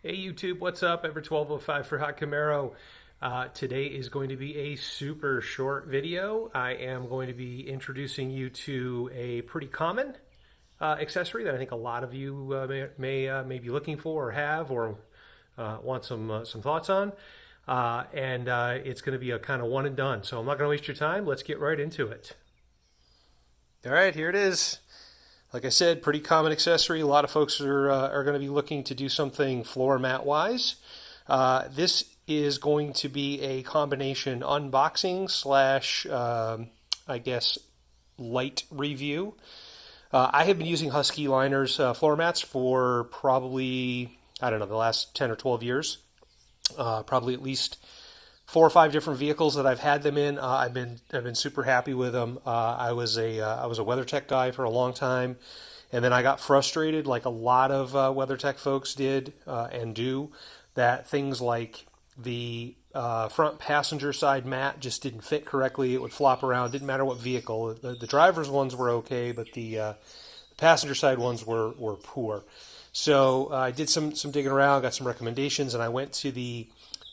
Hey YouTube, what's up? Ever 1205 for Hot Camaro. Today is going to be a super short video. I am going to be introducing you to a pretty common accessory that I think a lot of you may be looking for or have or want some thoughts on. It's going to be a kind of one and done. So I'm not going to waste your time. Let's get right into it. All right, here it is. Like I said, pretty common accessory. A lot of folks are going to be looking to do something floor mat wise. This is going to be a combination unboxing slash, I guess, light review. I have been using Husky Liners floor mats for probably, I don't know, the last 10 or 12 years. Probably at least 4 or 5 different vehicles that I've had them in. I've been super happy with them. I was a WeatherTech guy for a long time, and then I got frustrated, like a lot of WeatherTech folks did and do, that things like the front passenger side mat just didn't fit correctly. It would flop around. Didn't matter what vehicle. The driver's ones were okay, but the passenger side ones were poor. So I did some digging around, got some recommendations, and I went to the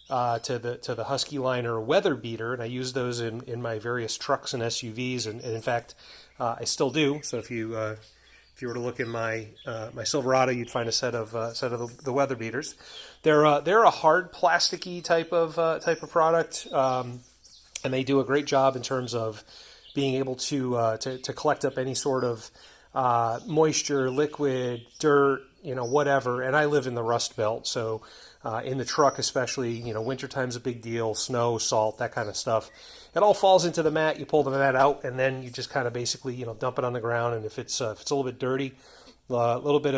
Husky Liner weather beater, and I use those in my various trucks and SUVs, and in fact, I still do. So if you were to look in my Silverado, you'd find a set of the weather beaters. They're a hard plasticky type of product, and they do a great job in terms of being able to collect up any sort of moisture, liquid, dirt, whatever. And I live in the Rust Belt, so in the truck especially, wintertime's a big deal, snow, salt, that kind of stuff. It all falls into the mat. You pull the mat out, and then you just kind of basically, dump it on the ground. And if it's a little bit dirty, a little bit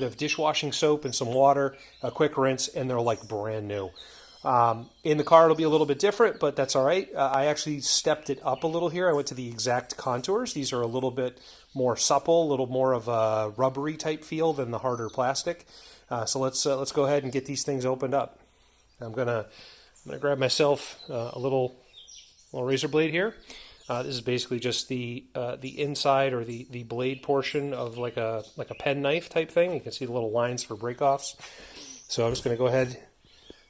of dishwashing soap and some water, a quick rinse, and they're like brand new. In the car, it'll be a little bit different, but that's all right. I actually stepped it up a little here. I went to the Xact Contours. These are a little bit more supple, a little more of a rubbery type feel than the harder plastic. So let's go ahead and get these things opened up. I'm gonna grab myself a little razor blade here. This is basically just the inside or the blade portion of like a pen knife type thing. You can see the little lines for break-offs. So I'm just gonna go ahead.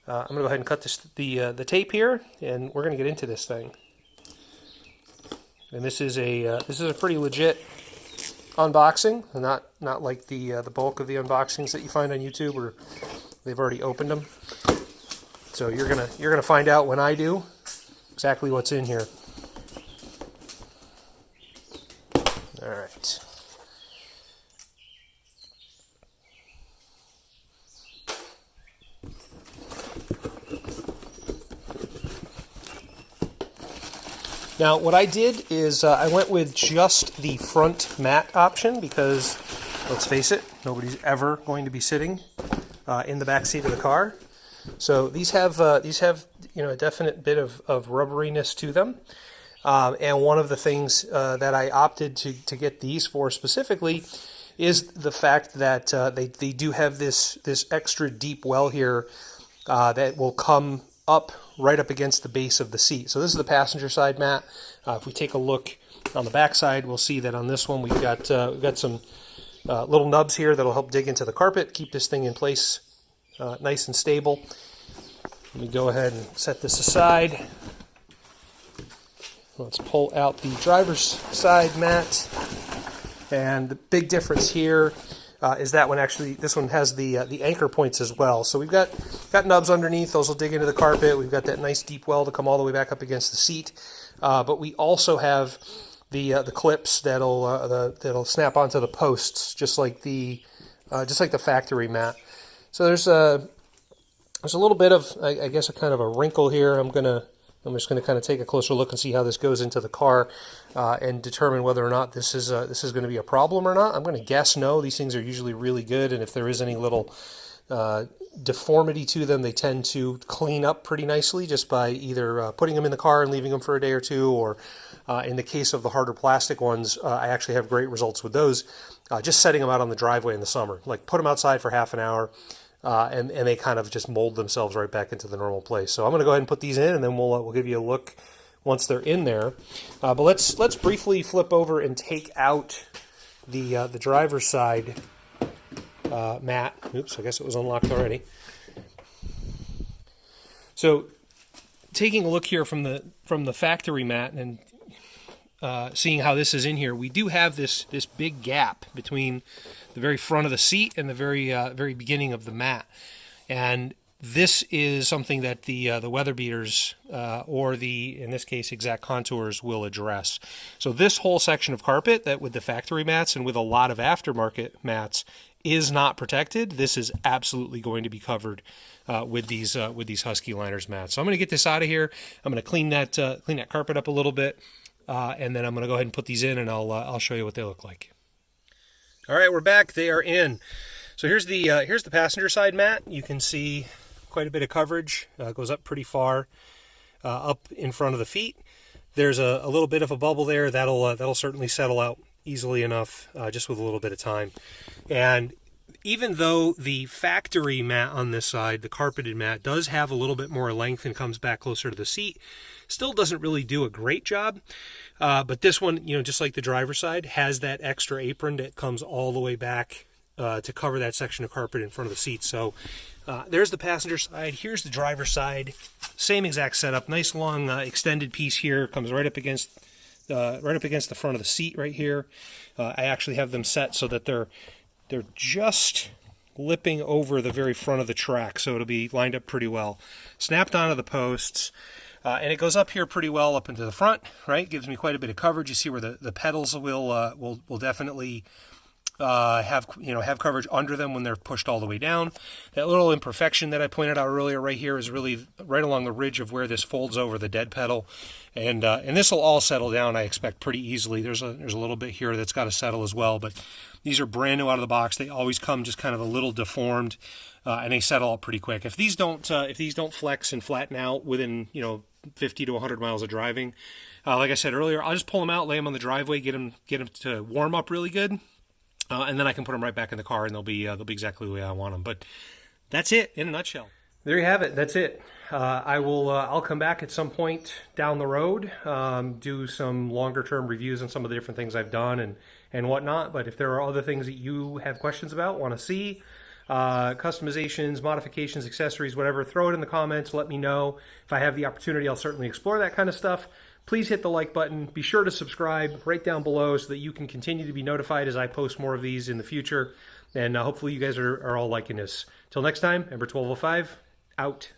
I'm gonna go ahead and cut the tape here, and we're gonna get into this thing. And this is a pretty legit unboxing, not like the bulk of the unboxings that you find on YouTube where they've already opened them. So you're gonna find out when I do exactly what's in here. All right. Now, what I did is I went with just the front mat option because, let's face it, nobody's ever going to be sitting in the back seat of the car. So these have a definite bit of rubberiness to them. And one of the things that I opted to get these for specifically is the fact that they do have this extra deep well here that will come up right up against the base of the seat. So this is the passenger side mat. If we take a look on the back side, we'll see that on this one we've got some little nubs here that'll help dig into the carpet, keep this thing in place nice and stable. Let me go ahead and set this aside. Let's pull out the driver's side mat. And the big difference here is that this one has the anchor points as well. So we've got nubs underneath. Those will dig into the carpet. We've got that nice deep well to come all the way back up against the seat. But we also have the clips that'll snap onto the posts, just like the factory mat. So there's a little bit of, I guess, a kind of a wrinkle here. I'm just going to kind of take a closer look and see how this goes into the car and determine whether or not this is going to be a problem or not. I'm going to guess no. These things are usually really good, and if there is any little deformity to them, they tend to clean up pretty nicely just by either putting them in the car and leaving them for a day or two, or in the case of the harder plastic ones, I actually have great results with those, just setting them out on the driveway in the summer. Like put them outside for half an hour, and they kind of just mold themselves right back into the normal place. So I'm going to go ahead and put these in, and then we'll give you a look once they're in there. But let's briefly flip over and take out the driver's side mat. Oops, I guess it was unlocked already. So taking a look here from the factory mat and seeing how this is in here, we do have this big gap between the very front of the seat and the very beginning of the mat, and this is something that the weather beaters or in this case Xact Contours will address. So this whole section of carpet that with the factory mats and with a lot of aftermarket mats is not protected. This is absolutely going to be covered with these Husky Liners mats. So I'm going to get this out of here. I'm going to clean that carpet up a little bit, and then I'm going to go ahead and put these in, and I'll show you what they look like. All right, we're back. They are in. So here's the passenger side mat. You can see quite a bit of coverage. Goes up pretty far up in front of the feet. There's a little bit of a bubble there. That'll certainly settle out easily enough, just with a little bit of time. And even though the factory mat on this side, the carpeted mat, does have a little bit more length and comes back closer to the seat, still doesn't really do a great job. But this one, just like the driver's side, has that extra apron that comes all the way back to cover that section of carpet in front of the seat. So there's the passenger side. Here's the driver's side. Same exact setup. Nice long extended piece here. Comes right up against the front of the seat right here. I actually have them set so that they're just lipping over the very front of the track, so it'll be lined up pretty well. Snapped onto the posts, and it goes up here pretty well up into the front, right? Gives me quite a bit of coverage. You see where the pedals will definitely have coverage under them when they're pushed all the way down. That little imperfection that I pointed out earlier right here is really right along the ridge of where this folds over the dead pedal, and this will all settle down, I expect, pretty easily. There's a little bit here that's got to settle as well, but these are brand new out of the box. They always come just kind of a little deformed, and they settle out pretty quick. If these don't flex and flatten out within 50 to 100 miles of driving, like I said earlier, I'll just pull them out, lay them on the driveway, get them to warm up really good. And then I can put them right back in the car, and they'll be exactly the way I want them. But that's it in a nutshell. There you have it. That's it. I'll come back at some point down the road, do some longer term reviews on some of the different things I've done and whatnot. But if there are other things that you have questions about, want to see, customizations, modifications, accessories, whatever, throw it in the comments. Let me know. If I have the opportunity, I'll certainly explore that kind of stuff. Please hit the like button. Be sure to subscribe right down below so that you can continue to be notified as I post more of these in the future. And hopefully you guys are all liking this. Till next time, Ember 1205, out.